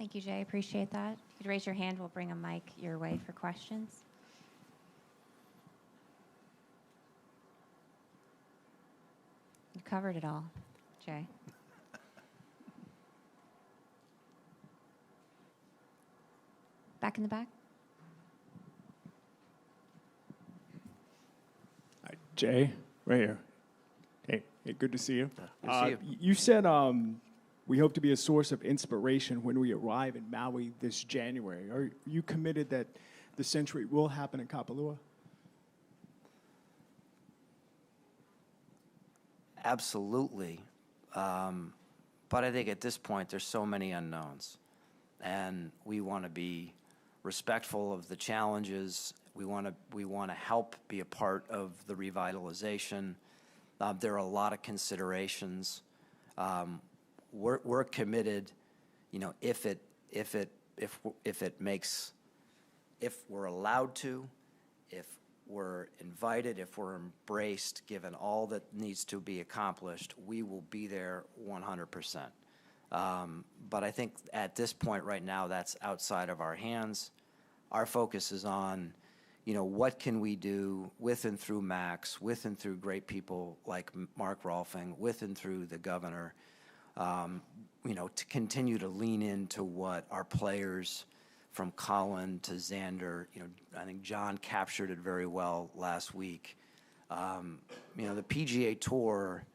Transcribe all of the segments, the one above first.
Thank you, Jay. Appreciate that. If you could raise your hand, we'll bring a mic your way for questions. You covered it all, Jay. Back in the back. Jay, right here. Hey, good to see you. Good to see you. You said we hope to be a source of inspiration when we arrive in Maui this January. Are you committed that the Century will happen in Kapalua? Absolutely. But I think at this point, there's so many unknowns. And we want to be respectful of the challenges. We want to help be a part of the revitalization. There are a lot of considerations. We're committed, if we're allowed to, if we're invited, if we're embraced, given all that needs to be accomplished, we will be there 100%. But I think at this point right now, that's outside of our hands. Our focus is on, what can we do with and through Max, with and through great people like Mark Rolfing, with and through the governor, to continue to lean into what our players, from Colin to Xander, I think John captured it very well last week. The PGA Tour,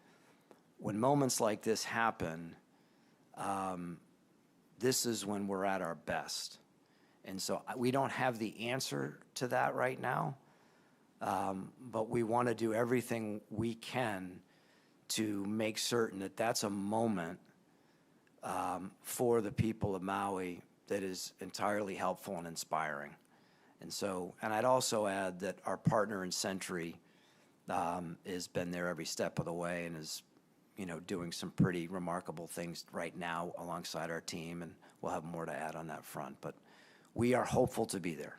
when moments like this happen, this is when we're at our best. And so we don't have the answer to that right now, but we want to do everything we can to make certain that that's a moment for the people of Maui that is entirely helpful and inspiring. And I'd also add that our partner in Century has been there every step of the way and is, doing some pretty remarkable things right now alongside our team, and we'll have more to add on that front. But we are hopeful to be there.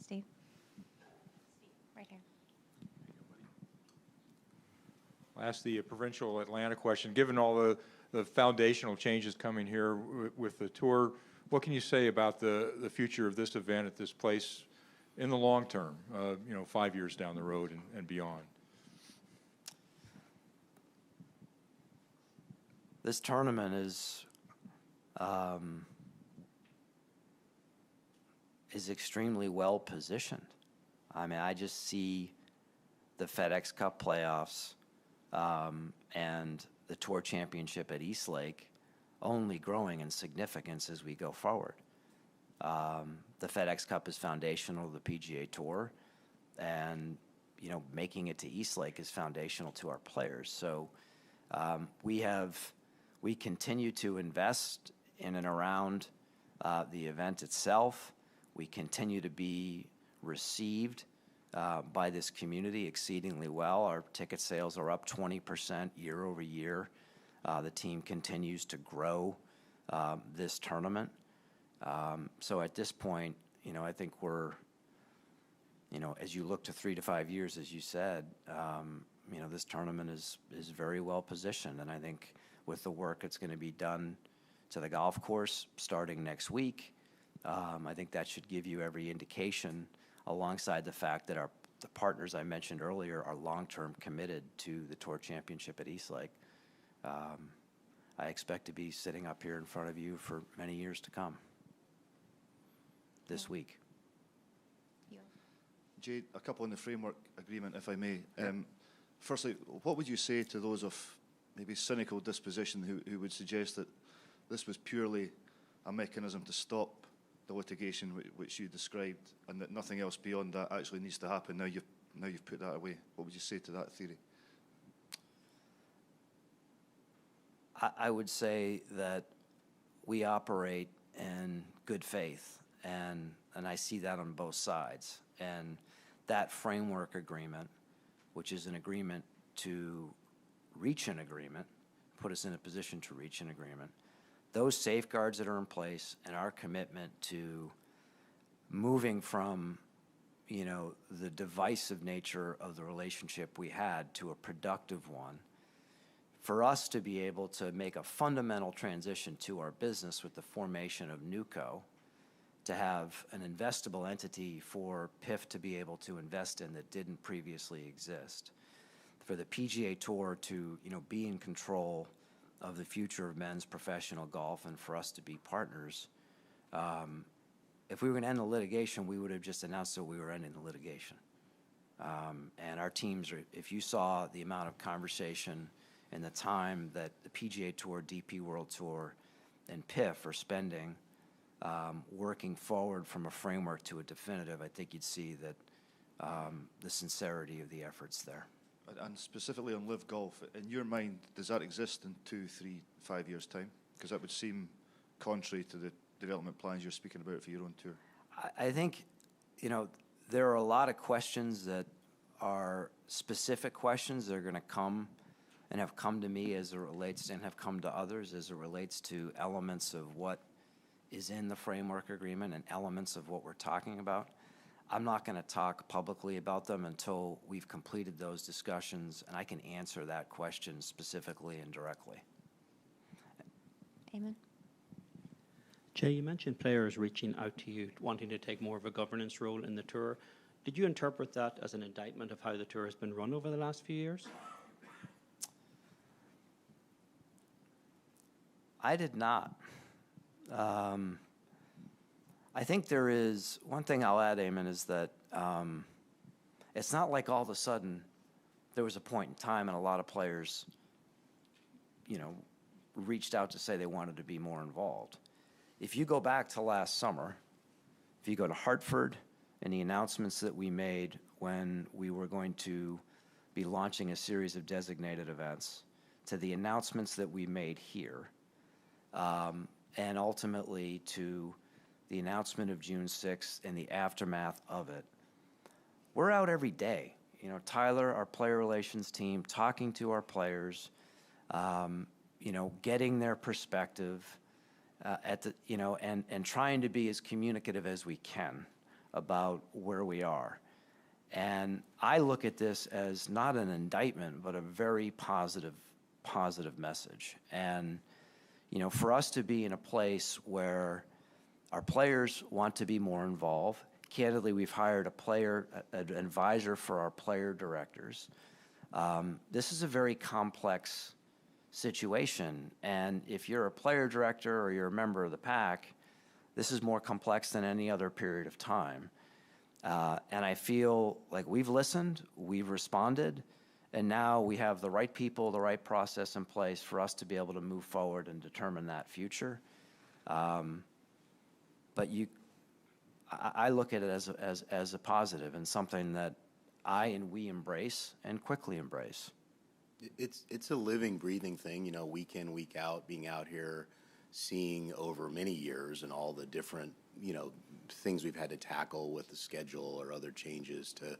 Steve? Right here. I'll ask the provincial Atlanta question. Given all the foundational changes coming here with the tour, what can you say about the future of this event at this place in the long term, 5 years down the road and beyond? This tournament is extremely well positioned. I mean, I just see the FedEx Cup playoffs and the Tour Championship at East Lake only growing in significance as we go forward. The FedEx Cup is foundational to the PGA Tour, and making it to East Lake is foundational to our players. So we continue to invest in and around the event itself. We continue to be received by this community exceedingly well. Our ticket sales are up 20% year over year. The team continues to grow this tournament. So at this point, I think we're, as you look to 3 to 5 years, as you said, this tournament is very well positioned. And I think with the work that's going to be done to the golf course starting next week, I think that should give you every indication, alongside the fact that the partners I mentioned earlier are long-term committed to the Tour Championship at East Lake. I expect to be sitting up here in front of you for many years to come this week. Jay, a couple in the framework agreement, if I may. Firstly, what would you say to those of maybe cynical disposition who would suggest that this was purely a mechanism to stop the litigation which you described, and that nothing else beyond that actually needs to happen? Now you've put that away. What would you say to that theory? I would say that we operate in good faith, and I see that on both sides. And that framework agreement, which is an agreement to reach an agreement, put us in a position to reach an agreement, those safeguards that are in place and our commitment to moving from, the divisive nature of the relationship we had to a productive one, for us to be able to make a fundamental transition to our business with the formation of NewCo, to have an investable entity for PIF to be able to invest in that didn't previously exist, for the PGA Tour to, be in control of the future of men's professional golf, and for us to be partners. If we were going to end the litigation, we would have just announced that we were ending the litigation. And our teams if you saw the amount of conversation and the time that the PGA Tour, DP World Tour, and PIF are spending working forward from a framework to a definitive, I think you'd see that the sincerity of the efforts there. And specifically on Live Golf, in your mind, does that exist in 2, 3, 5 years' time? Because that would seem contrary to the development plans you're speaking about for your own tour. I think, there are a lot of questions that are specific questions that are going to come and have come to me as it relates, and have come to others as it relates to elements of what is in the framework agreement and elements of what we're talking about. I'm not going to talk publicly about them until we've completed those discussions and I can answer that question specifically and directly. Eamon? Jay, you mentioned players reaching out to you, wanting to take more of a governance role in the tour. Did you interpret that as an indictment of how the tour has been run over the last few years? I did not. I think there is, one thing I'll add, Eamon, is that it's not like all of a sudden there was a point in time and a lot of players, reached out to say they wanted to be more involved. If you go back to last summer, if you go to Hartford and the announcements that we made when we were going to be launching a series of designated events, to the announcements that we made here, and ultimately to the announcement of June 6th and the aftermath of it, we're out every day. Tyler, our player relations team, talking to our players, getting their perspective and trying to be as communicative as we can about where we are. And I look at this as not an indictment, but a very positive message. And, for us to be in a place where our players want to be more involved. Candidly, we've hired an advisor for our player directors. This is a very complex situation, and if you're a player director or you're a member of the PAC, this is more complex than any other period of time. And I feel like we've listened, we've responded, and now we have the right people, the right process in place for us to be able to move forward and determine that future. But I look at it as a positive and something that I and we embrace and quickly embrace. It's a living, breathing thing, week in, week out, being out here, seeing over many years and all the different, things we've had to tackle with the schedule or other changes to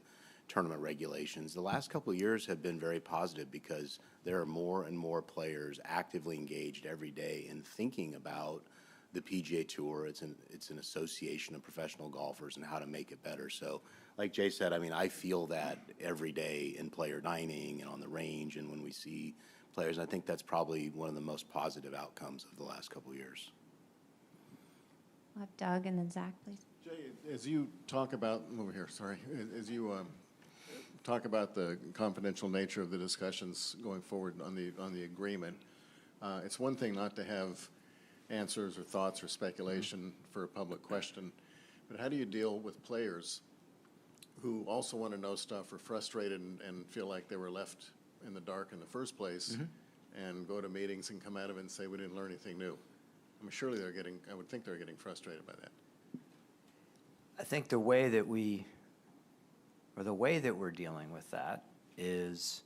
tournament regulations. The last couple of years have been very positive because there are more and more players actively engaged every day in thinking about the PGA Tour. It's an association of professional golfers and how to make it better. So like Jay said, I feel that every day in player dining and on the range and when we see players. I think that's probably one of the most positive outcomes of the last couple of years. We'll have Doug and then Zach, please. Jay, as you talk about, over here, sorry, as you talk about the confidential nature of the discussions going forward on the agreement, it's one thing not to have answers or thoughts or speculation for a public question, but how do you deal with players who also want to know stuff, are frustrated and feel like they were left in the dark in the first place, and go to meetings and come out of it and say we didn't learn anything new? Surely I would think they're getting frustrated by that. I think the way that we're dealing with that is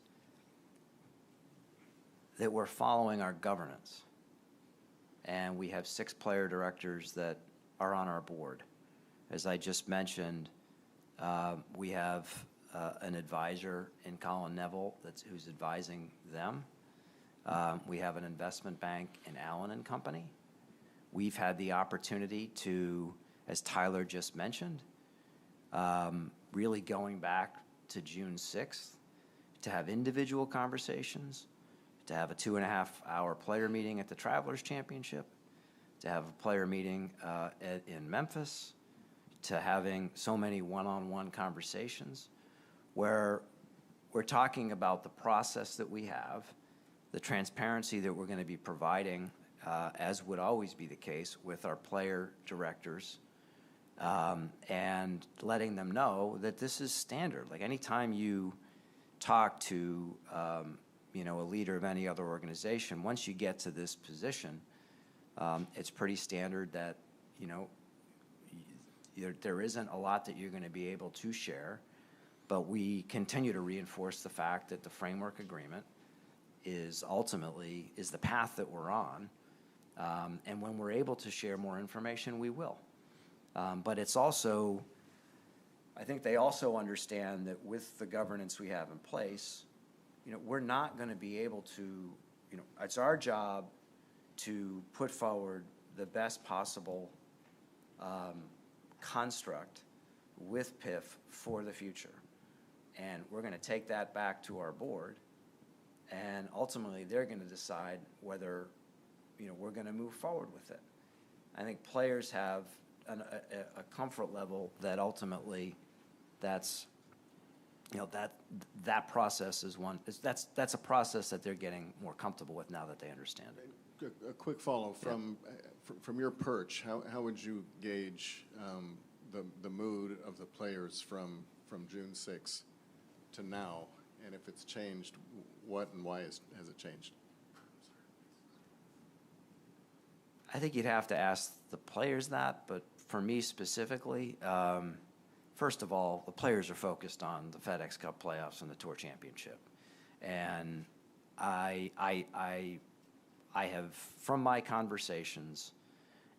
that we're following our governance. And we have 6 player directors that are on our board. As I just mentioned, we have an advisor in Colin Neville who's advising them. We have an investment bank in Allen and Company. We've had the opportunity to, as Tyler just mentioned, really going back to June 6th, to have individual conversations, to have a 2.5-hour player meeting at the Travelers Championship, to have a player meeting in Memphis, to having so many one-on-one conversations where we're talking about the process that we have, the transparency that we're going to be providing, as would always be the case with our player directors, and letting them know that this is standard. Like anytime you talk to, a leader of any other organization, once you get to this position, it's pretty standard that, there isn't a lot that you're going to be able to share, but we continue to reinforce the fact that the framework agreement is ultimately the path that we're on, and when we're able to share more information, we will. But it's also, I think they also understand that with the governance we have in place, we're not going to be able to, it's our job to put forward the best possible construct with PIF for the future. And we're going to take that back to our board, and ultimately they're going to decide whether, we're going to move forward with it. I think players have a comfort level that ultimately that's, that process is one, that's a process that they're getting more comfortable with now that they understand it. A quick follow from your perch. How would you gauge the mood of the players from June 6th to now, and if it's changed, what and why has it changed? I think you'd have to ask the players that, but for me specifically, first of all, the players are focused on the FedEx Cup playoffs and the Tour Championship, and I have, from my conversations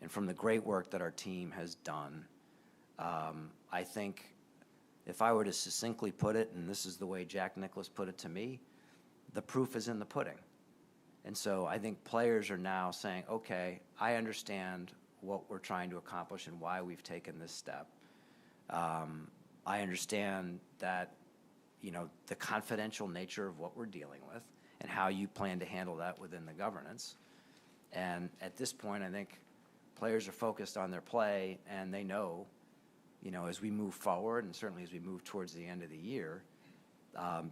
and from the great work that our team has done, I think if I were to succinctly put it, and this is the way Jack Nicklaus put it to me, the proof is in the pudding. And so I think players are now saying, okay, I understand what we're trying to accomplish and why we've taken this step. I understand that, the confidential nature of what we're dealing with and how you plan to handle that within the governance. And at this point, I think players are focused on their play, and they know, as we move forward, and certainly as we move towards the end of the year,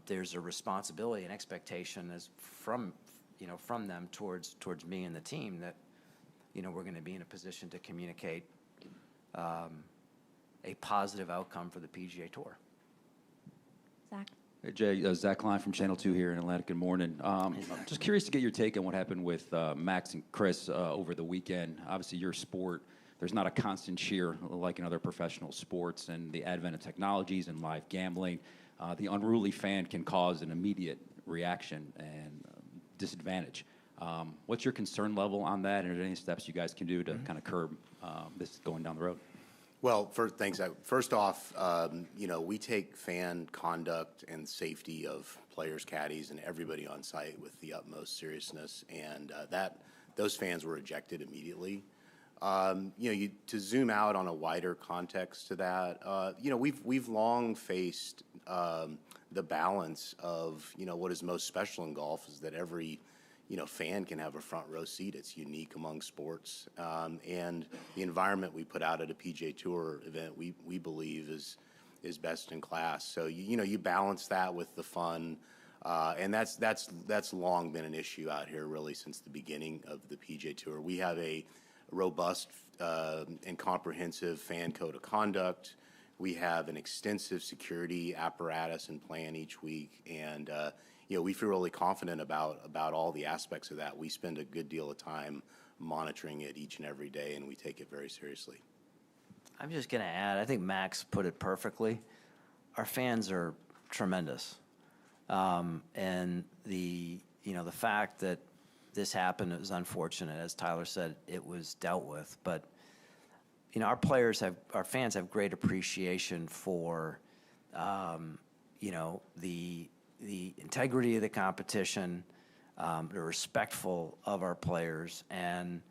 there's a responsibility and expectation from them towards me and the team that, we're going to be in a position to communicate a positive outcome for the PGA Tour. Zach? Hey, Jay, Zach Klein from Channel 2 here in Atlanta. Good morning. I'm just curious to get your take on what happened with Max and Chris over the weekend. Obviously, your sport, there's not a constant cheer like in other professional sports, and the advent of technologies and live gambling, the unruly fan can cause an immediate reaction and disadvantage. What's your concern level on that, and are there any steps you guys can do to kind of curb this going down the road? Well, thanks. First off, we take fan conduct and safety of players, caddies, and everybody on site with the utmost seriousness, and those fans were ejected immediately. To zoom out on a wider context to that, we've long faced the balance of what is most special in golf is that every fan can have a front row seat. It's unique among sports, and the environment we put out at a PGA Tour event, we believe is best in class. So you balance that with the fun, and that's long been an issue out here really since the beginning of the PGA Tour. We have a robust and comprehensive fan code of conduct. We have an extensive security apparatus and plan each week, and we feel really confident about all the aspects of that. We spend a good deal of time monitoring it each and every day, and we take it very seriously. I'm just going to add, I think Max put it perfectly. Our fans are tremendous. And the fact that this happened is unfortunate. As Tyler said, it was dealt with. But, our fans have great appreciation for, the integrity of the competition, they're respectful of our players, and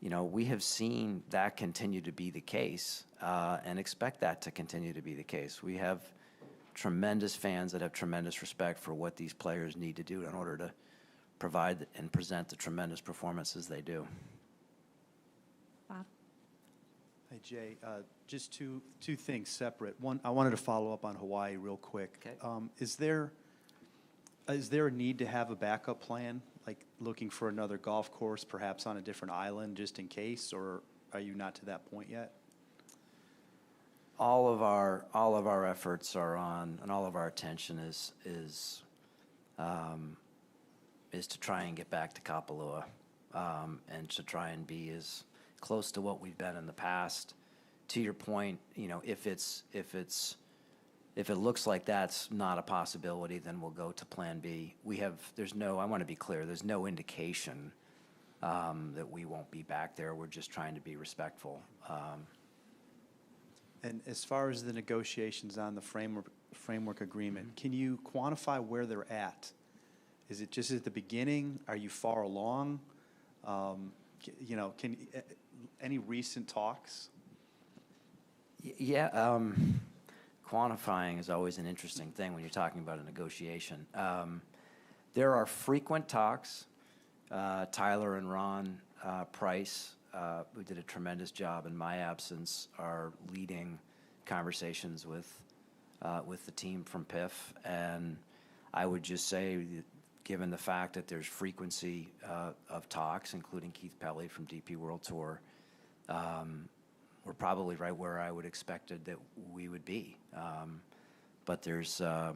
we have seen that continue to be the case, and expect that to continue to be the case. We have tremendous fans that have tremendous respect for what these players need to do in order to provide and present the tremendous performances they do. Bob? Hey, Jay, just two things separate. One, I wanted to follow up on Hawaii real quick. Okay. Is there a need to have a backup plan, like looking for another golf course, perhaps on a different island, just in case, or are you not to that point yet? All of our efforts are on, and all of our attention is to try and get back to Kapalua, and to try and be as close to what we've been in the past. To your point, you know, if it looks like that's not a possibility, then we'll go to Plan B. I want to be clear, there's no indication that we won't be back there. We're just trying to be respectful. And as far as the negotiations on the framework agreement, can you quantify where they're at? Is it just at the beginning? Are you far along? You know, any recent talks? Yeah, quantifying is always an interesting thing when you're talking about a negotiation. There are frequent talks. Tyler and Ron Price, who did a tremendous job in my absence, are leading conversations with the team from PIF. And I would just say, given the fact that there's frequency of talks, including Keith Pelley from DP World Tour, we're probably right where I would expected that we would be. But there's, so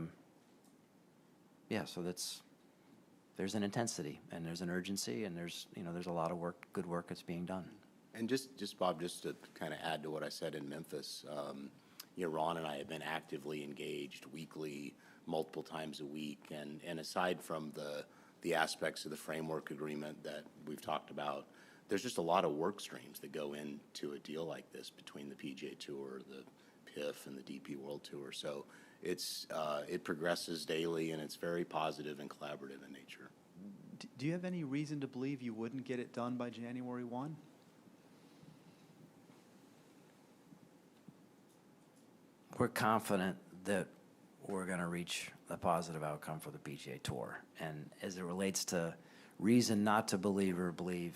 there's an intensity and there's an urgency and there's a lot of good work that's being done. And just Bob, just to kind of add to what I said in Memphis, Ron and I have been actively engaged weekly, multiple times a week, and aside from the aspects of the framework agreement that we've talked about, there's just a lot of work streams that go into a deal like this between the PGA Tour, the PIF, and the DP World Tour. So it progresses daily, and it's very positive and collaborative in nature. Do you have any reason to believe you wouldn't get it done by January 1? We're confident that we're going to reach a positive outcome for the PGA Tour. And as it relates to reason not to believe or believe,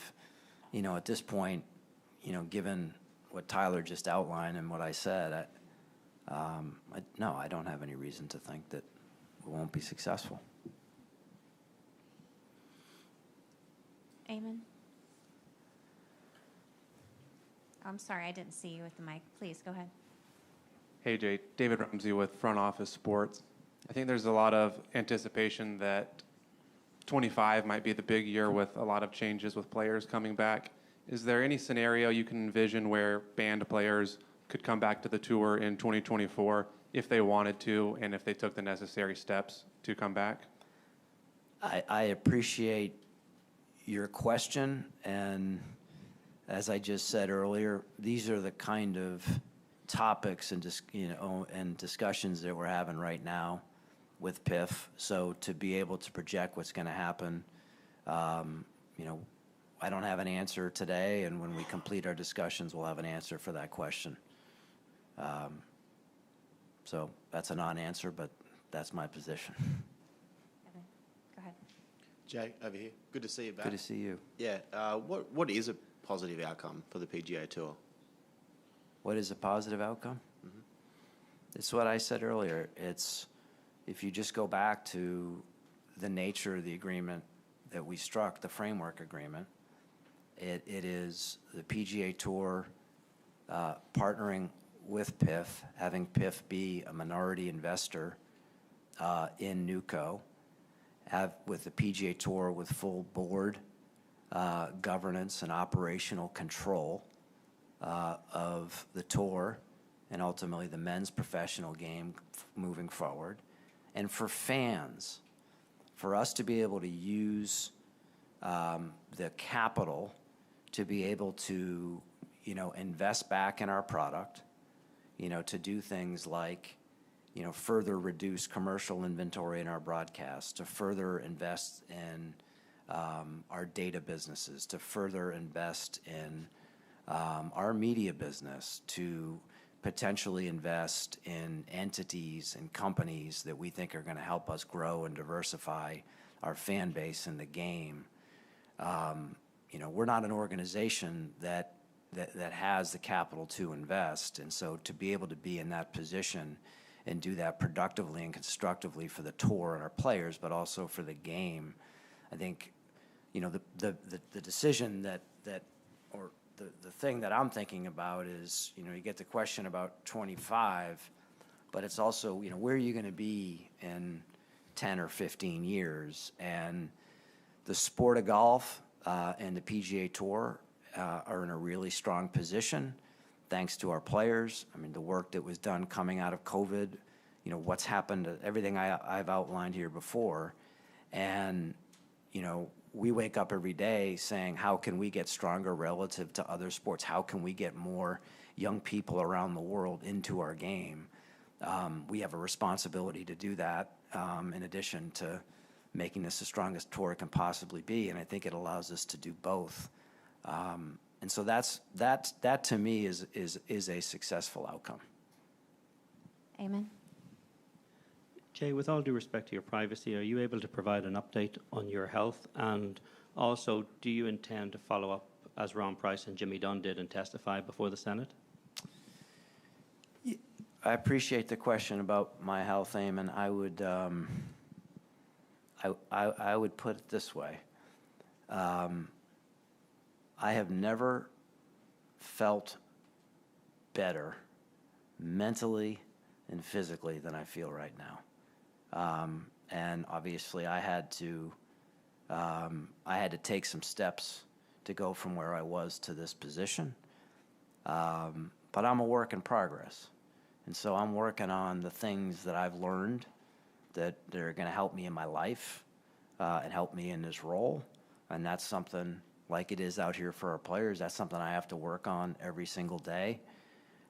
at this point, given what Tyler just outlined and what I said, no, I don't have any reason to think that we won't be successful. Eamon? I'm sorry, I didn't see you with the mic. Please, go ahead. Hey, Jay. David Ramsey with Front Office Sports. I think there's a lot of anticipation that 25 might be the big year with a lot of changes with players coming back. Is there any scenario you can envision where banned players could come back to the tour in 2024 if they wanted to and if they took the necessary steps to come back? I appreciate your question, and as I just said earlier, these are the kind of topics and discussions that we're having right now with PIF. So to be able to project what's going to happen, I don't have an answer today, and when we complete our discussions, we'll have an answer for that question. So that's a non-answer, but that's my position. Evan, go ahead. Jay, over here. Good to see you back. Good to see you. Yeah. What is a positive outcome for the PGA Tour? What is a positive outcome? Mm-hmm. It's what I said earlier. It's, if you just go back to the nature of the agreement that we struck, the framework agreement, it is the PGA Tour partnering with PIF, having PIF be a minority investor in NewCo, with the PGA Tour with full board governance and operational control of the tour and ultimately the men's professional game moving forward. And for fans, for us to be able to use the capital to be able to, invest back in our product, to do things like, further reduce commercial inventory in our broadcast, to further invest in our data businesses, to further invest in our media business, to potentially invest in entities and companies that we think are going to help us grow and diversify our fan base and the game. You know, we're not an organization that has the capital to invest, and so to be able to be in that position and do that productively and constructively for the tour and our players, but also for the game, I think, you know, the decision that or the thing that I'm thinking about is, you know, you get the question about 25, but it's also, you know, where are you going to be in 10 or 15 years? And the sport of golf and the PGA Tour are in a really strong position, thanks to our players. I mean, the work that was done coming out of COVID, you know, what's happened, everything I've outlined here before. And, you know, we wake up every day saying, how can we get stronger relative to other sports? How can we get more young people around the world into our game? We have a responsibility to do that, in addition to making this the strongest tour it can possibly be, and I think it allows us to do both. And so that to me is a successful outcome. Amen. Jay, with all due respect to your privacy, are you able to provide an update on your health? And also, do you intend to follow up as Ron Price and Jimmy Dunn did and testify before the Senate? I appreciate the question about my health, Eamon. I would put it this way. I have never felt better mentally and physically than I feel right now. And obviously I had to take some steps to go from where I was to this position. But I'm a work in progress. And so I'm working on the things that I've learned that are going to help me in my life and help me in this role. And that's something, like it is out here for our players, that's something I have to work on every single day.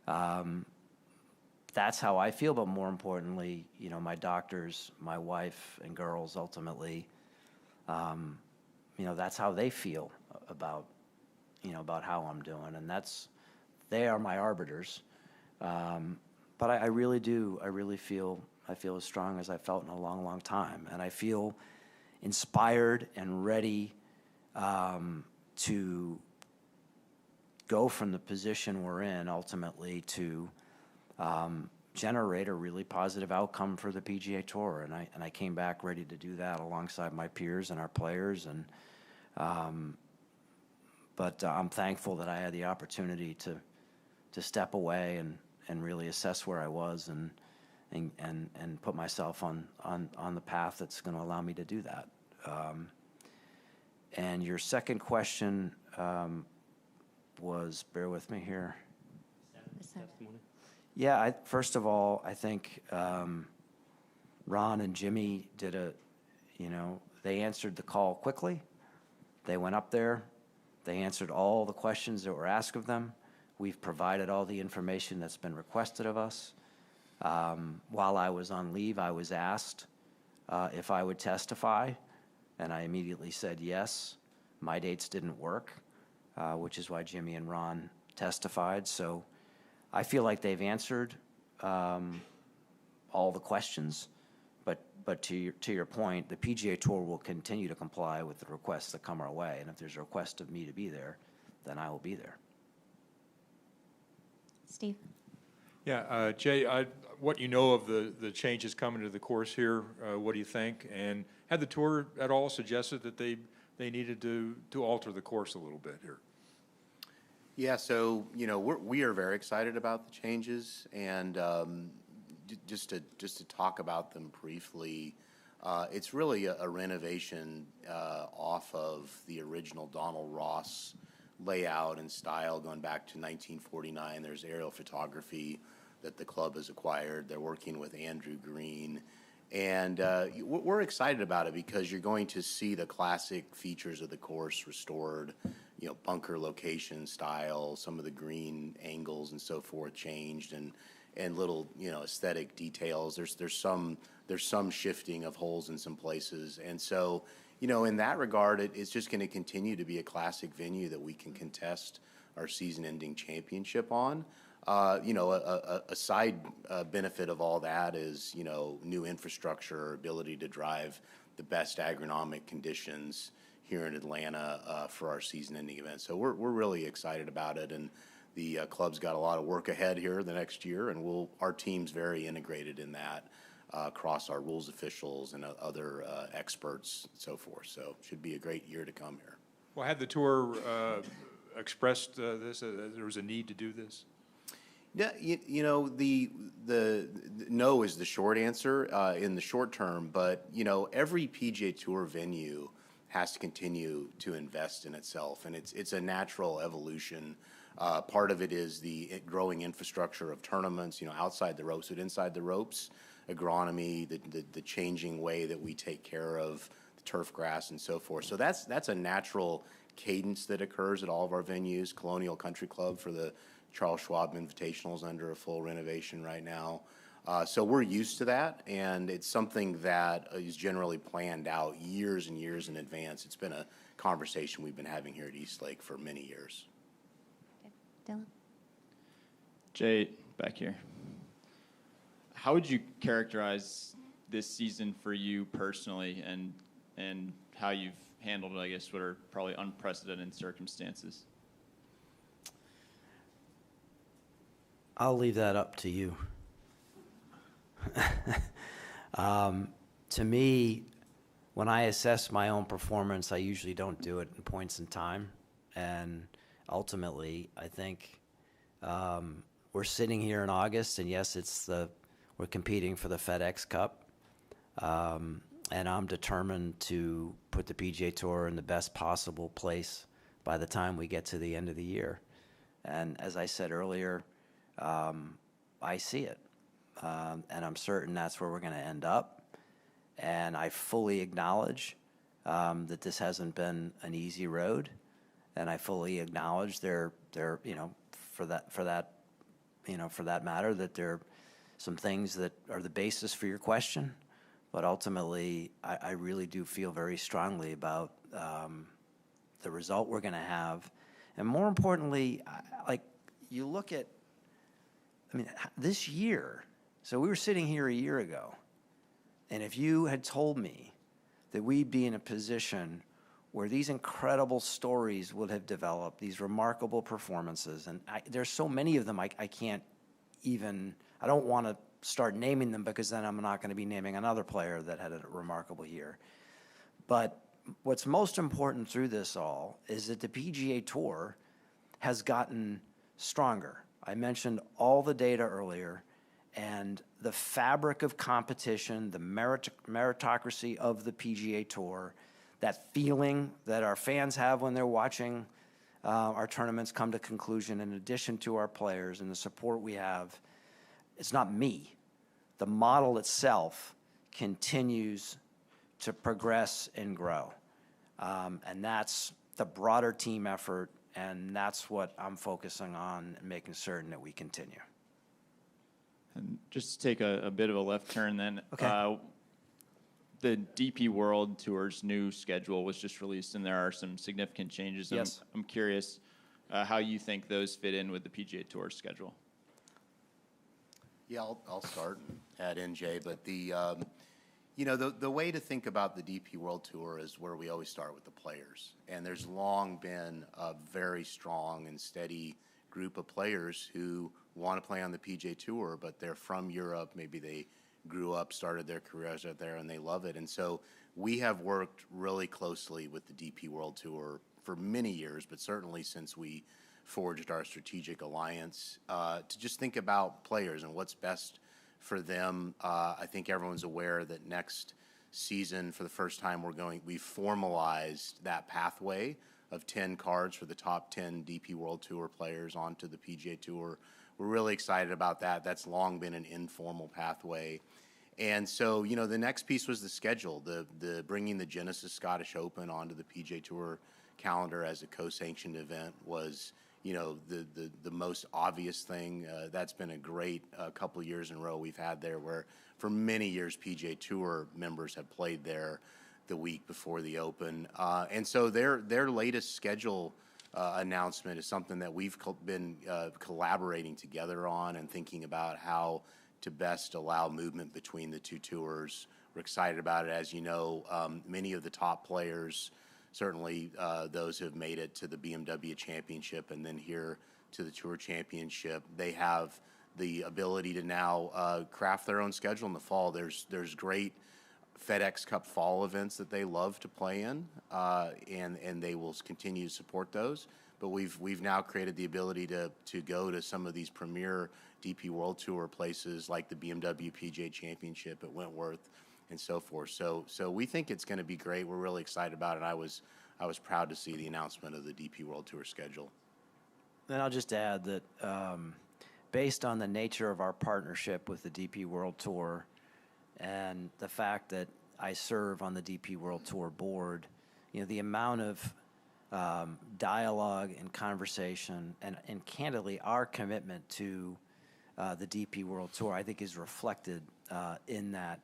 That's how I feel, but more importantly, you know, my doctors, my wife and girls ultimately, you know, that's how they feel about, you know, about how I'm doing. And they are my arbiters. But I really do. I feel as strong as I felt in a long, long time. And I feel inspired and ready to go from the position we're in ultimately to generate a really positive outcome for the PGA Tour. And I came back ready to do that alongside my peers and our players. And but I'm thankful that I had the opportunity to step away and really assess where I was and put myself on the path that's going to allow me to do that. And your second question was, bear with me here. Testimony. Yeah, first of all, I think Ron and Jimmy they answered the call quickly. They went up there. They answered all the questions that were asked of them. We've provided all the information that's been requested of us. While I was on leave, I was asked if I would testify, and I immediately said yes. My dates didn't work, which is why Jimmy and Ron testified. So I feel like they've answered all the questions, but to your point, the PGA Tour will continue to comply with the requests that come our way, and if there's a request of me to be there, then I will be there. Steve? Yeah, Jay, what you know of the changes coming to the course here, what do you think? And had the tour at all suggested that they needed to alter the course a little bit here? Yeah, so we are very excited about the changes, and just to talk about them briefly, it's really a renovation off of the original Donald Ross layout and style going back to 1949. There's aerial photography that the club has acquired. They're working with Andrew Green, and we're excited about it because you're going to see the classic features of the course restored. Bunker location, style, some of the green angles and so forth changed, and little aesthetic details. There's some shifting of holes in some places, and so in that regard, it's just going to continue to be a classic venue that we can contest our season-ending championship on. A side benefit of all that is new infrastructure, ability to drive the best agronomic conditions here in Atlanta for our season-ending event. So we're really excited about it, and the club's got a lot of work ahead here the next year, and our team's very integrated in that across our rules officials and other experts and so forth. So it should be a great year to come here. Well, had the tour expressed this, there was a need to do this? Yeah, you know, the no is the short answer in the short term, but, you know, every PGA Tour venue has to continue to invest in itself, and it's a natural evolution. Part of it is the growing infrastructure of tournaments, you know, outside the ropes, but inside the ropes, agronomy, the changing way that we take care of the turf grass and so forth. So that's a natural cadence that occurs at all of our venues. Colonial Country Club for the Charles Schwab Invitational is under a full renovation right now. So we're used to that, and it's something that is generally planned out years and years in advance. It's been a conversation we've been having here at Eastlake for many years. Dylan? Jay, back here. How would you characterize this season for you personally, and how you've handled, I guess, what are probably unprecedented circumstances? I'll leave that up to you. To me, when I assess my own performance, I usually don't do it in points in time. And ultimately, I think we're sitting here in August, and yes, we're competing for the FedEx Cup. And I'm determined to put the PGA Tour in the best possible place by the time we get to the end of the year. And as I said earlier, I see it. And I'm certain that's where we're going to end up. And I fully acknowledge that this hasn't been an easy road. And I fully acknowledge for that matter, that there are some things that are the basis for your question. But ultimately, I really do feel very strongly about the result we're going to have. And more importantly, you look at, this year, so we were sitting here a year ago, and if you had told me that we'd be in a position where these incredible stories would have developed, these remarkable performances, and there's so many of them I can't even, I don't want to start naming them because then I'm not going to be naming another player that had a remarkable year. But what's most important through this all is that the PGA Tour has gotten stronger. I mentioned all the data earlier, and the fabric of competition, the meritocracy of the PGA Tour, that feeling that our fans have when they're watching our tournaments come to conclusion, in addition to our players and the support we have. It's not me. The model itself continues to progress and grow. And that's the broader team effort, and that's what I'm focusing on and making certain that we continue. And just to take a bit of a left turn then. Okay. The DP World Tour's new schedule was just released, and there are some significant changes. Yes. I'm curious how you think those fit in with the PGA Tour schedule. Yeah, I'll start and add in, Jay, but the way to think about the DP World Tour is where we always start with the players. And there's long been a very strong and steady group of players who want to play on the PGA Tour, but they're from Europe. Maybe they grew up, started their careers out there, and they love it. And so we have worked really closely with the DP World Tour for many years, but certainly since we forged our strategic alliance, to just think about players and what's best for them. I think everyone's aware that next season, for the first time, we formalized that pathway of 10 cards for the top 10 DP World Tour players onto the PGA Tour. We're really excited about that. That's long been an informal pathway. And so, the next piece was the schedule, the bringing the Genesis Scottish Open onto the PGA Tour calendar as a co-sanctioned event was, the most obvious thing. That's been a great couple of years in a row we've had there, where for many years PGA Tour members have played there the week before the Open. And so their latest schedule announcement is something that we've been collaborating together on and thinking about how to best allow movement between the two tours we're excited about it. As you know, many of the top players, certainly those who have made it to the BMW Championship and then here to the Tour Championship, they have the ability to now craft their own schedule in the fall. There's great FedEx Cup fall events that they love to play in, and they will continue to support those. But we've now created the ability to go to some of these premier DP World Tour places like the BMW PGA Championship at Wentworth and so forth. So we think it's going to be great. We're really excited about it. I was proud to see the announcement of the DP World Tour schedule. And I'll just add that based on the nature of our partnership with the DP World Tour and the fact that I serve on the DP World Tour board, the amount of dialogue and conversation and candidly our commitment to the DP World Tour, I think, is reflected in that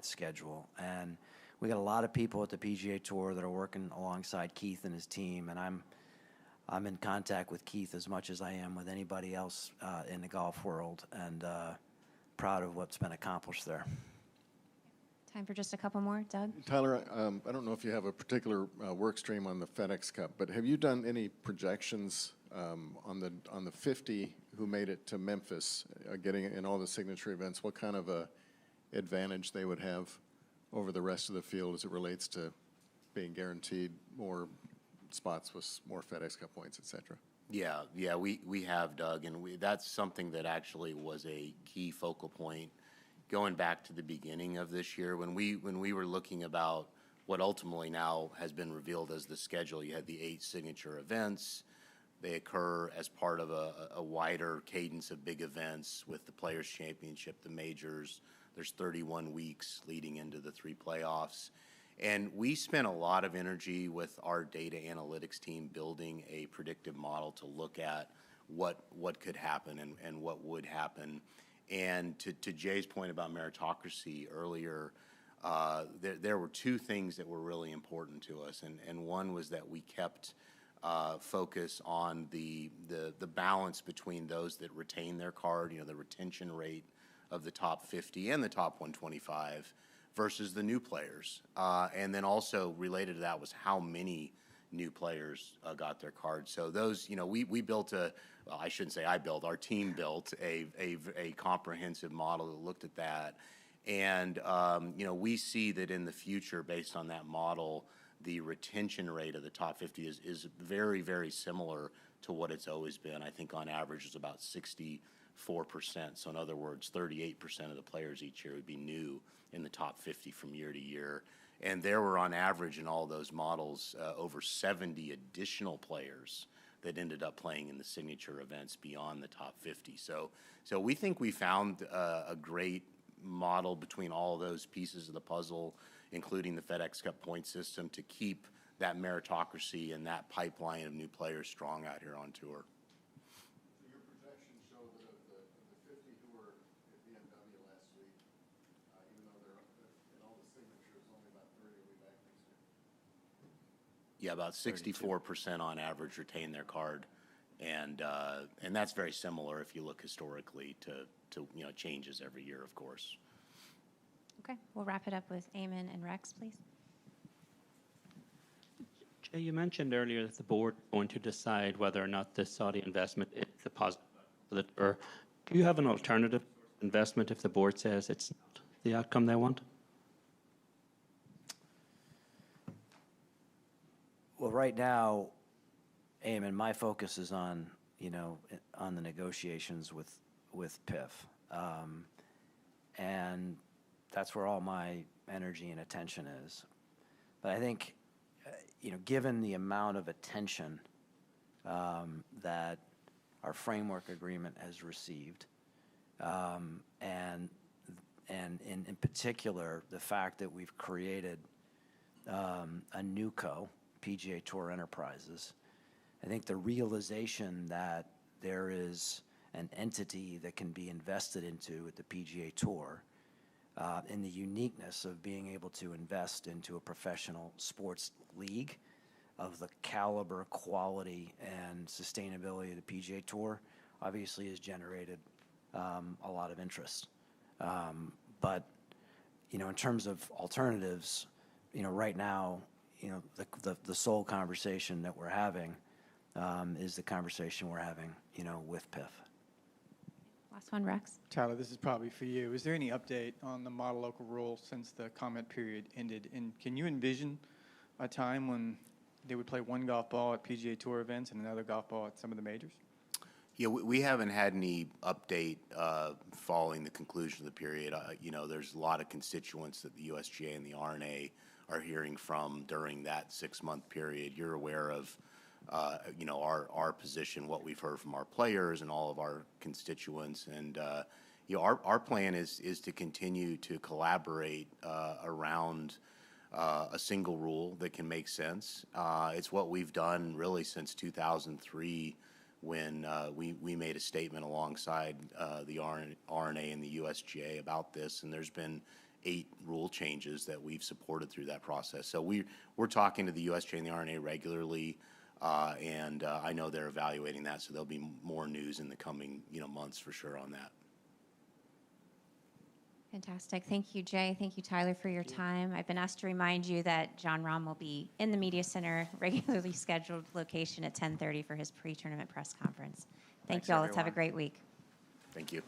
schedule. And we got a lot of people at the PGA Tour that are working alongside Keith and his team, and I'm in contact with Keith as much as I am with anybody else in the golf world, and proud of what's been accomplished there. Time for just a couple more. Doug? Tyler, I don't know if you have a particular work stream on the FedEx Cup, but have you done any projections on the 50 who made it to Memphis, getting in all the signature events? What kind of a advantage they would have over the rest of the field as it relates to being guaranteed more spots with more FedEx Cup points, et cetera? Yeah, we have, Doug, and that's something that actually was a key focal point going back to the beginning of this year when we were looking about what ultimately now has been revealed as the schedule. You had the 8 signature events. They occur as part of a wider cadence of big events with the Players' Championship, the majors. There's 31 weeks leading into the 3 playoffs. And we spent a lot of energy with our data analytics team building a predictive model to look at what could happen and what would happen. And to Jay's point about meritocracy earlier, there were 2 things that were really important to us. And one was that we kept focus on the balance between those that retain their card, the retention rate of the top 50 and the top 125 versus the new players. And then also related to that was how many new players got their cards. So those, we built I shouldn't say I built, our team built a comprehensive model that looked at that. And, we see that in the future, based on that model, the retention rate of the top 50 is very, very similar to what it's always been. I think on average it's about 64%. So in other words, 38% of the players each year would be new in the top 50 from year to year. And there were on average in all those models over 70 additional players that ended up playing in the signature events beyond the top 50. So we think we found a great model between all of those pieces of the puzzle, including the FedEx Cup point system, to keep that meritocracy and that pipeline of new players strong out here on tour. So your projections show that of the 50 who were at BMW last week, even though they're in all the signatures, only about 30 will be back next year. Yeah, about 64% on average retain their card, and that's very similar if you look historically to changes every year, of course. Okay, we'll wrap it up with Eamon and Rex, please. Jay, you mentioned earlier that the board is going to decide whether or not this Saudi investment is a positive, or do you have an alternative investment if the board says it's not the outcome they want? Well, right now, Eamon, my focus is on the negotiations with PIF, and that's where all my energy and attention is. But I think, given the amount of attention that our framework agreement has received, and in particular the fact that we've created a new PGA Tour Enterprises, I think the realization that there is an entity that can be invested into at the PGA Tour, and the uniqueness of being able to invest into a professional sports league of the caliber, quality, and sustainability of the PGA Tour obviously has generated a lot of interest. But in terms of alternatives, right now, the sole conversation that we're having is the conversation we're having, with PIF. Last one, Rex. Tyler, this is probably for you. Is there any update on the model local rule since the comment period ended? And can you envision a time when they would play one golf ball at PGA Tour events and another golf ball at some of the majors? Yeah, we haven't had any update following the conclusion of the period. There's a lot of constituents that the USGA and the R&A are hearing from during that 6-month period. You're aware of, our position, what we've heard from our players and all of our constituents, and our plan is to continue to collaborate around a single rule that can make sense. It's what we've done really since 2003. When we made a statement alongside the R&A and the USGA about this, and there's been 8 rule changes that we've supported through that process. So we're talking to the USGA and the R&A regularly, and I know they're evaluating that, so there'll be more news in the coming months for sure on that. Fantastic. Thank you, Jay. Thank you, Tyler, for your time. I've been asked to remind you that John Rahm will be in the Media Center, regularly scheduled location at 10:30 for his pre-tournament press conference. Thank you all. Let's have a great week. Thank you.